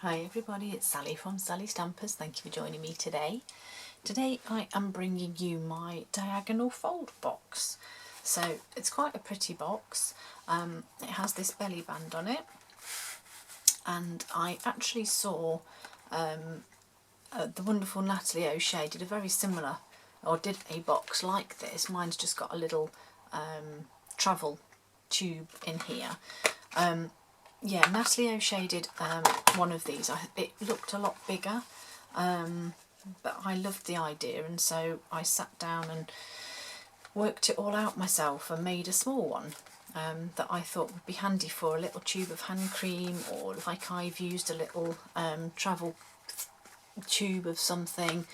Hi everybody, it's Sally from Sally Stampers. Thank you for joining me today. Today I am bringing you my diagonal fold box. So it's quite a pretty box. It has this belly band on it, and I actually saw the wonderful Natalie O'Shea did a very similar, or did a box like this. Mine's just got a little travel tube in here. Yeah, Natalie O'Shea did one of these. It looked a lot bigger, but I loved the idea, and so I sat down and worked it all out myself and made a small one that I thought would be handy for a little tube of hand cream, or like I've used a little travel tube of something,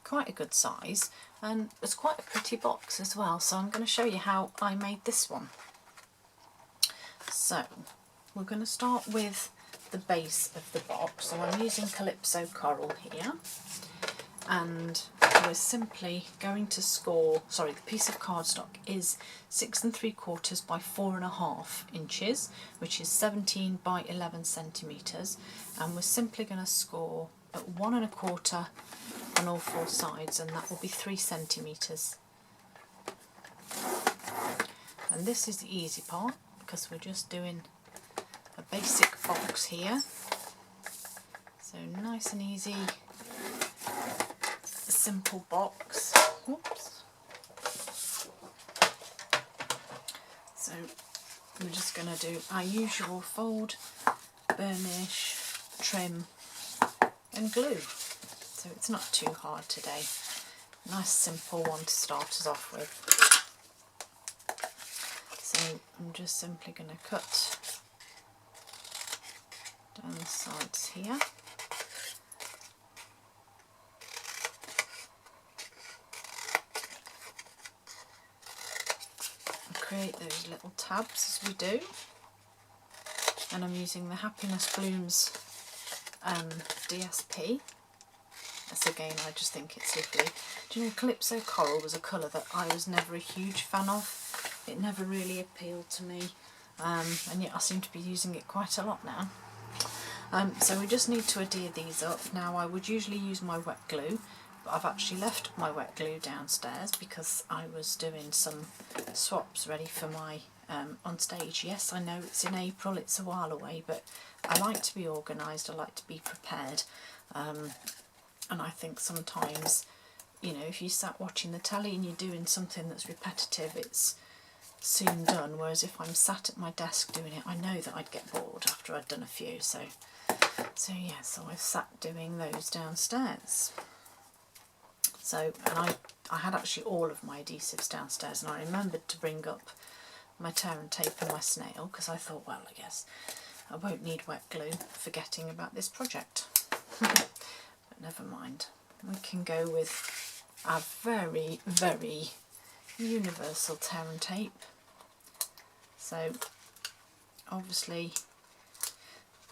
quite a good size, and it's quite a pretty box as well. So I'm going to show you how I made this one. So we're going to start with the base of the box. So I'm using Calypso Coral here, and we're simply going to score, sorry, the piece of cardstock is 6 3/4 by 4.5 inches, which is 17 by 11 centimetres, and we're simply going to score at 1 1/4 on all four sides, and that will be 3 centimetres. And this is the easy part, because we're just doing a basic box here, so nice and easy, a simple box. Oops. So we're just going to do our usual fold, burnish, trim and glue. So it's not too hard today. Nice simple one to start us off with. So I'm just simply going to cut down the sides here. And create those little tabs as we do. And I'm using the Happiness Blooms DSP. That's, again, I just think it's lovely. Do you know, Calypso Coral was a colour that I was never a huge fan of. It never really appealed to me, and yet I seem to be using it quite a lot now. So we just need to adhere these up. Now, I would usually use my wet glue, but I've actually left my wet glue downstairs because I was doing some swaps ready for my on stage. Yes, I know it's in April, it's a while away, but I like to be organised, I like to be prepared, and I think sometimes, you know, if you sat watching the telly and you're doing something that's repetitive, it's soon done, whereas if I'm sat at my desk doing it, I know that I'd get bored after I'd done a few. So yeah, so I've sat doing those downstairs. So, and I had actually all of my adhesives downstairs, and I remembered to bring up my tear and tape and my snail, because I thought, well, I guess I won't need wet glue, forgetting about this project. But never mind, we can go with our very, very universal tear and tape. So obviously,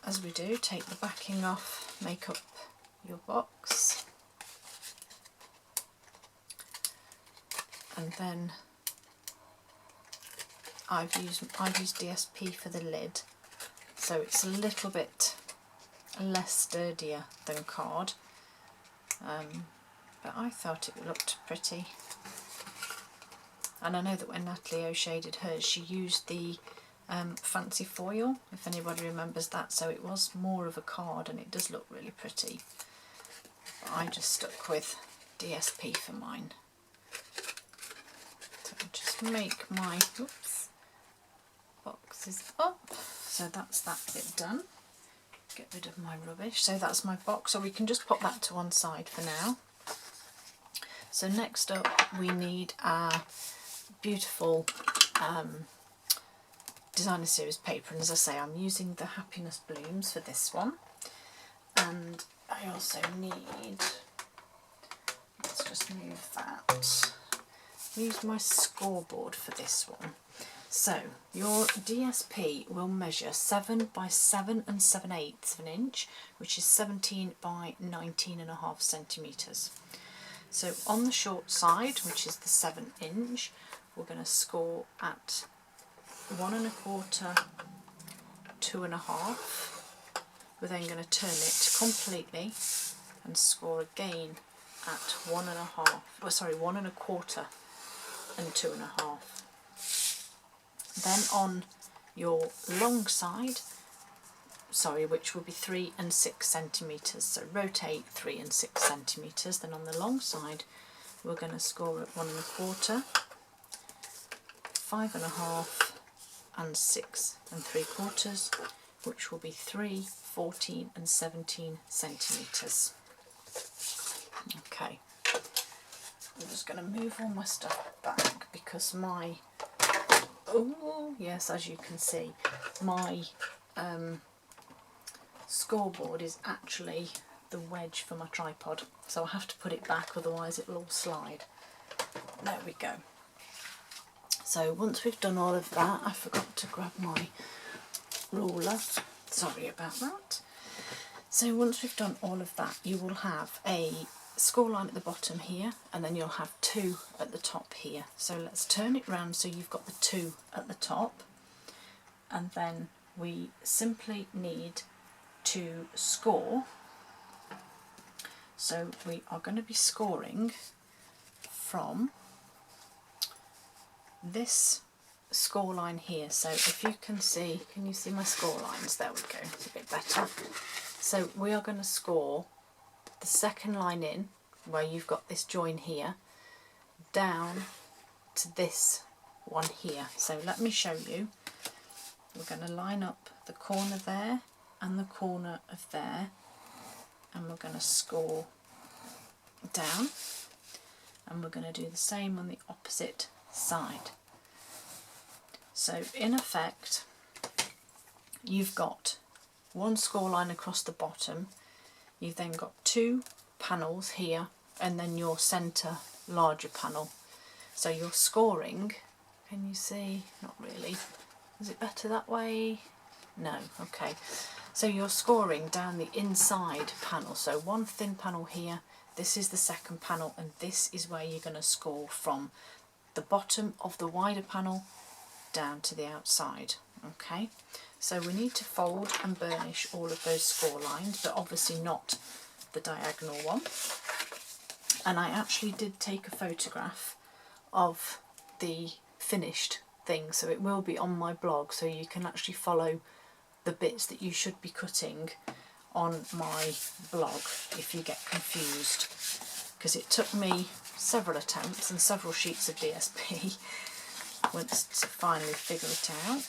as we do, take the backing off, make up your box, and then I've used DSP for the lid, so it's a little bit less sturdier than card, but I thought it looked pretty. And I know that when Natalie O'Shea did hers, she used the fancy foil, if anybody remembers that, so it was more of a card, and it does look really pretty. But I just stuck with DSP for mine. So I'll just make my boxes up. So that's that bit done. Get rid of my rubbish. So that's my box, so we can just put that to one side for now. So next up we need our beautiful Designer Series paper, and as I say, I'm using the Happiness Blooms for this one, and I also need, let's just move that, use my scoreboard for this one. So your DSP will measure 7 by 7 7/8 of an inch, which is 17 by 19.5 centimetres. So on the short side, which is the 7 inch, we're going to score at 1 1/4, 2 1/2, we're then going to turn it completely and score again at 1.5, well, sorry, 1.25 and 2.5. Then on your long side, sorry, which will be 3 and 6 centimetres, so rotate 3 and 6 centimetres. Then on the long side we're going to score at 1.25, 5.5 and 6 3/4, which will be 3, 14 and 17 centimetres. Okay, I'm just going to move all my stuff back because my, oh yes, as you can see, my scoreboard is actually the wedge for my tripod, so I have to put it back, otherwise it will all slide. There we go. So once we've done all of that, I forgot to grab my ruler, sorry about that. So once we've done all of that, you will have a score line at the bottom here, and then you'll have 2 at the top here. So let's turn it round so you've got the 2 at the top, and then we simply need to score. So we are going to be scoring from this score line here. So if you can see, can you see my score lines? There we go, it's a bit better. So we are going to score the second line in, where you've got this join here, down to this one here. So let me show you. We're going to line up the corner there and the corner of there, and we're going to score down, and we're going to do the same on the opposite side. So in effect you've got one score line across the bottom, you've then got 2 panels here, and then your centre larger panel. So you're scoring, can you see? Not really. Is it better that way? No, okay. So you're scoring down the inside panel, so one thin panel here, this is the second panel, and this is where you're going to score from the bottom of the wider panel down to the outside. Okay, so we need to fold and burnish all of those score lines, but obviously not the diagonal one. And I actually did take a photograph of the finished thing, so it will be on my blog, so you can actually follow the bits that you should be cutting on my blog if you get confused, because it took me several attempts and several sheets of DSP once to finally figure it out.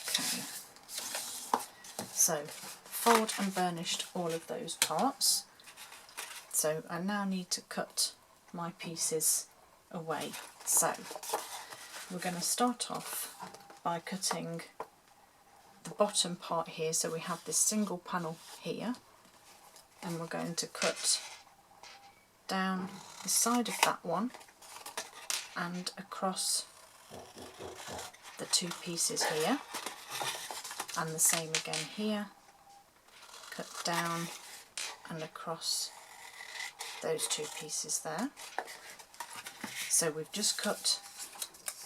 Okay, so fold and burnished all of those parts. So I now need to cut my pieces away. So we're going to start off by cutting the bottom part here, so we have this single panel here, and we're going to cut down the side of that one and across the 2 pieces here, and the same again here, cut down and across those 2 pieces there. So we've just cut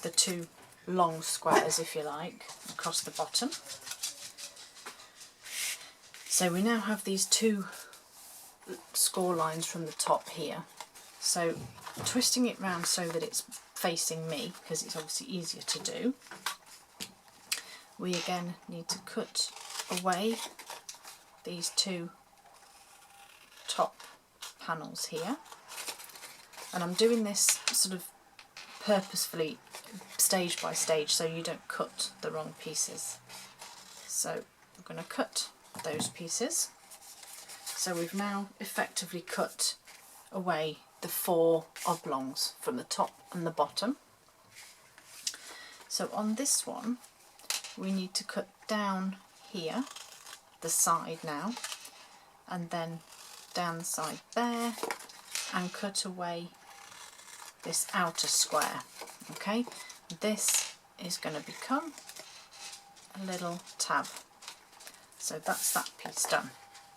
the 2 long squares, if you like, across the bottom. So we now have these 2 score lines from the top here. So twisting it round so that it's facing me, because it's obviously easier to do, we again need to cut away these 2 top panels here. And I'm doing this sort of purposefully, stage by stage, so you don't cut the wrong pieces. So I'm going to cut those pieces. So we've now effectively cut away the 4 oblongs from the top and the bottom. So on this one we need to cut down here, the side now, and then down the side there, and cut away this outer square. Okay, this is going to become a little tab. So that's that piece done.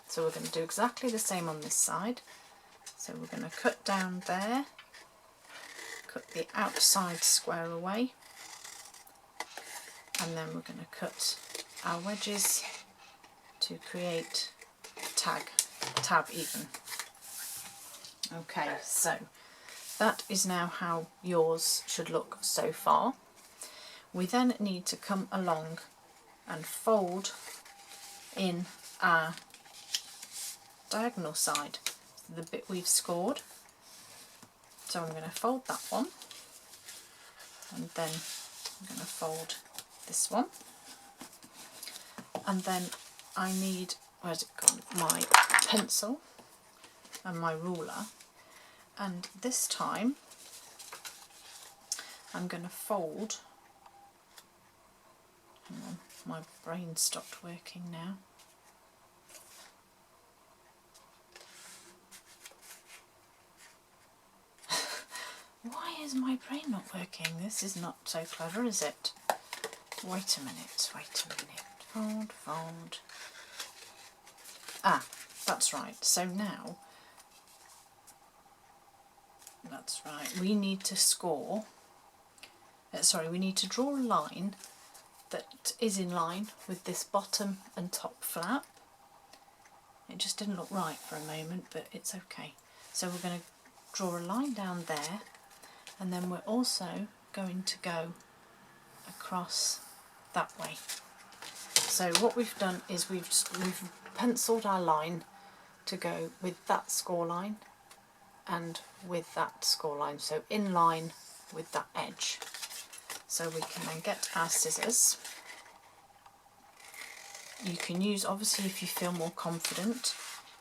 So we're going to do exactly the same on this side. So we're going to cut down there, cut the outside square away, and then we're going to cut our wedges to create tab even. Okay, so that is now how yours should look so far. We then need to come along and fold in our diagonal side, the bit we've scored. So I'm going to fold that one, and then I'm going to fold this one, and then I need, where's it gone, my pencil and my ruler, and this time I'm going to fold, hang on, my brain stopped working now. Why is my brain not working? This is not so clever, is it? Wait a minute, fold, fold. Ah, that's right. So now, that's right, we need to score, we need to draw a line that is in line with this bottom and top flap. It just didn't look right for a moment, but it's okay. So we're going to draw a line down there, and then we're also going to go across that way. So what we've done is we've penciled our line to go with that score line and with that score line, so in line with that edge. So we can then get our scissors. You can use, obviously if you feel more confident,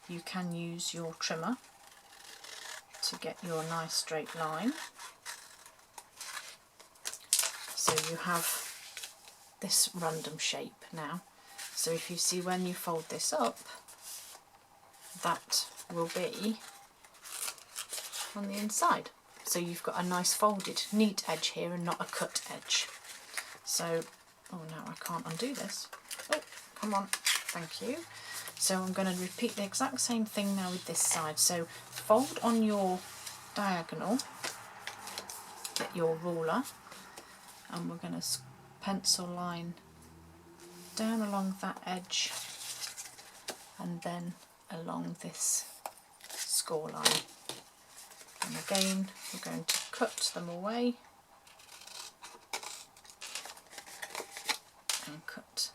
you can use your trimmer to get your nice straight line. So you have this random shape now. So if you see when you fold this up, that will be on the inside. So you've got a nice folded, neat edge here and not a cut edge. So, oh no, I can't undo this. Oh, come on, thank you. So I'm going to repeat the exact same thing now with this side. So fold on your diagonal, get your ruler, and we're going to pencil line down along that edge and then along this score line. And again, we're going to cut them away and cut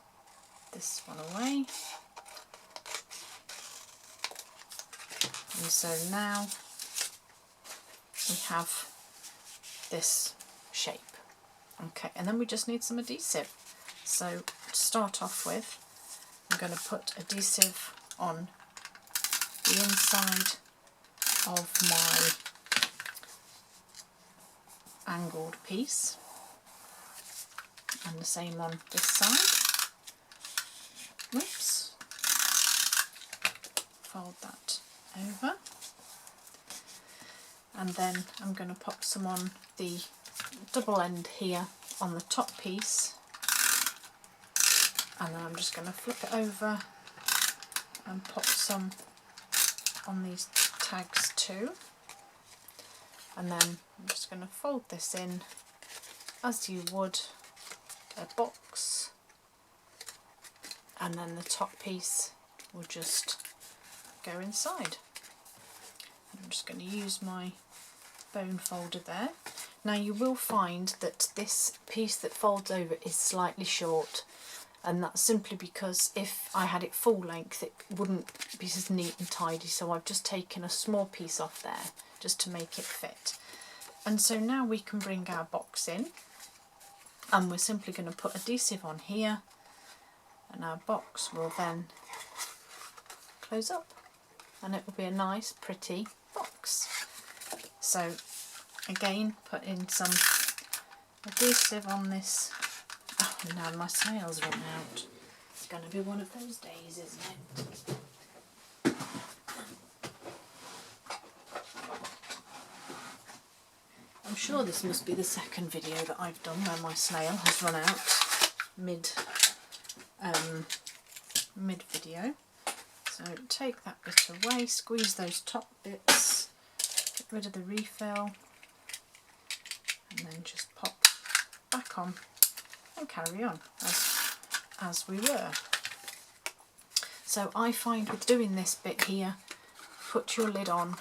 this one away. And so now we have this shape. Okay, and then we just need some adhesive. So to start off with, I'm going to put adhesive on the inside of my angled piece, and the same on this side. Whoops. Fold that over, and then I'm going to pop some on the double end here on the top piece, and then I'm just going to flip it over and pop some on these tags too, and then I'm just going to fold this in as you would a box, and then the top piece will just go inside. I'm just going to use my bone folder there. Now you will find that this piece that folds over is slightly short, and that's simply because if I had it full length it wouldn't be as neat and tidy, so I've just taken a small piece off there just to make it fit. And so now we can bring our box in, and we're simply going to put adhesive on here, and our box will then close up and it will be a nice pretty box. So again, put in some adhesive on this. Oh, now my snails run out. It's going to be one of those days, isn't it? I'm sure this must be the second video that I've done where my snail has run out mid video. So take that bit away, squeeze those top bits, get rid of the refill, and then just pop back on and carry on as we were. So I find with doing this bit here, put your lid on,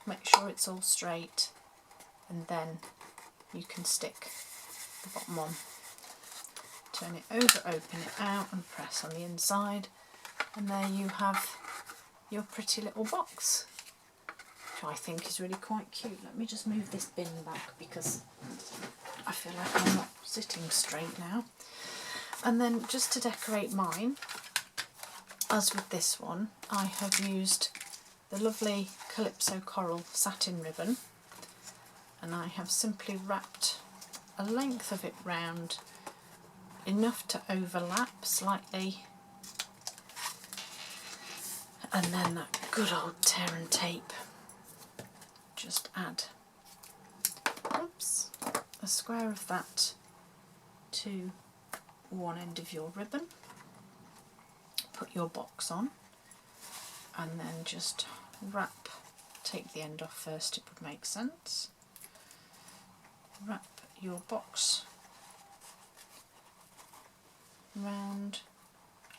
make sure it's all straight, and then you can stick the bottom on. Turn it over, open it out and press on the inside, and there you have your pretty little box, which I think is really quite cute. Let me just move this bin back because I feel like I'm not sitting straight now. And then just to decorate mine, as with this one, I have used the lovely Calypso Coral satin ribbon, and I have simply wrapped a length of it round, enough to overlap slightly, and then that good old tear and tape. Just add, oops, a square of that to one end of your ribbon, put your box on, and then just wrap, take the end off first, it would make sense. Wrap your box round,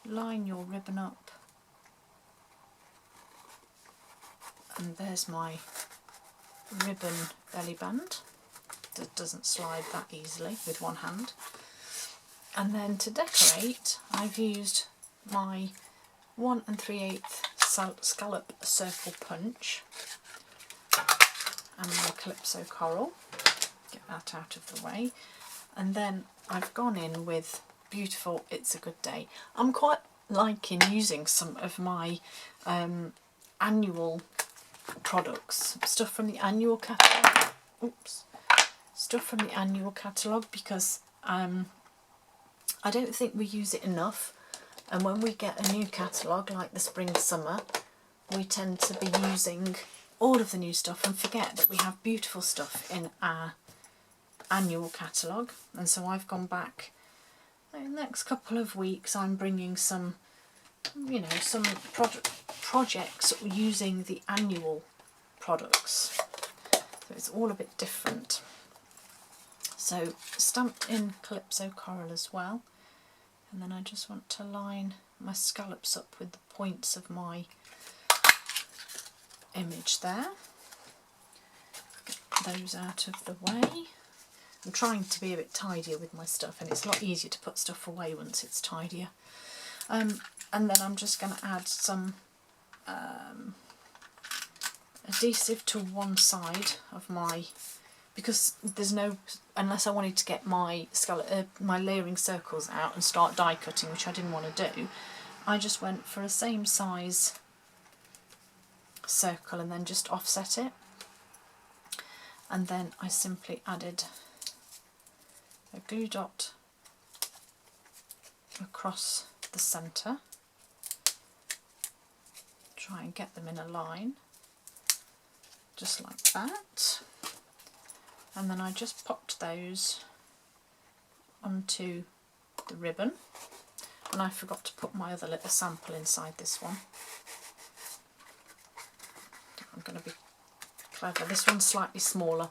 line your ribbon up, and there's my ribbon belly band that doesn't slide that easily with one hand. And then to decorate, I've used my 1 3/8 scallop circle punch and my Calypso Coral, get that out of the way, and then I've gone in with beautiful It's a Good Day. I'm quite liking using some of my annual products, stuff from the annual catalogue. Oops, stuff from the annual catalogue, because I don't think we use it enough, and when we get a new catalogue like the spring summer, we tend to be using all of the new stuff and forget that we have beautiful stuff in our annual catalogue. And so I've gone back, in the next couple of weeks I'm bringing some, you know, some projects using the annual products, so it's all a bit different. So stamped in Calypso Coral as well, and then I just want to line my scallops up with the points of my image there. Get those out of the way. I'm trying to be a bit tidier with my stuff, and it's a lot easier to put stuff away once it's tidier. And then I'm just going to add some adhesive to one side of my, because there's no, unless I wanted to get my my layering circles out and start die cutting, which I didn't want to do, I just went for a same size circle and then just offset it, and then I simply added a glue dot across the centre, try and get them in a line just like that, and then I just popped those onto the ribbon, and I forgot to put my other little sample inside this one. I'm going to be clever, this one's slightly smaller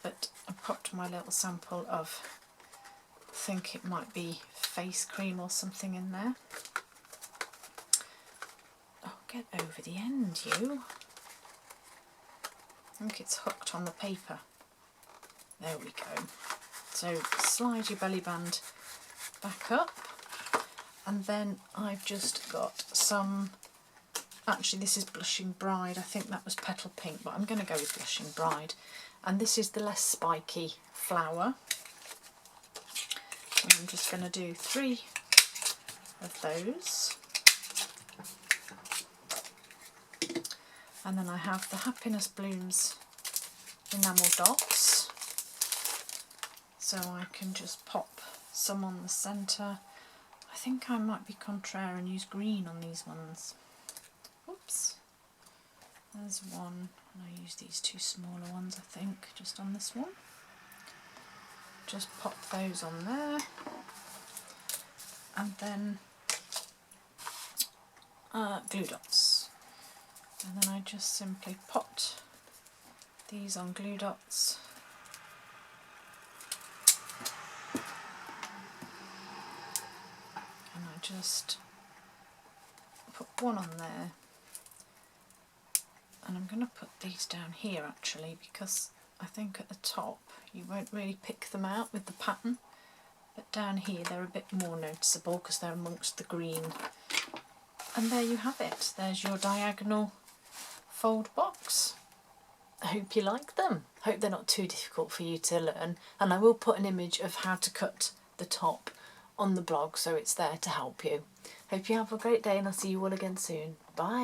but I popped my little sample of, I think it might be face cream or something in there. Oh, get over the end, you. I think it's hooked on the paper. There we go. So slide your belly band back up, and then I've just got some, actually this is Blushing Bride, I think that was Petal Pink, but I'm going to go with Blushing Bride. And this is the less spiky flower. So I'm just going to do 3 of those. And then I have the Happiness Blooms enamel dots. So I can just pop some on the centre. I think I might be contraire and use green on these ones. Oops. There's one, and I use these 2 smaller ones, I think, just on this one. Just pop those on there, and then glue dots. And then I just simply popped these on glue dots just put one on there, and I'm going to put these down here actually, because I think at the top you won't really pick them out with the pattern, but down here they're a bit more noticeable because they're amongst the green. And there you have it, there's your diagonal fold box. I hope you like them. Hope they're not too difficult for you to learn, and I will put an image of how to cut the top on the blog so it's there to help you. Hope you have a great day, and I'll see you all again soon. Bye!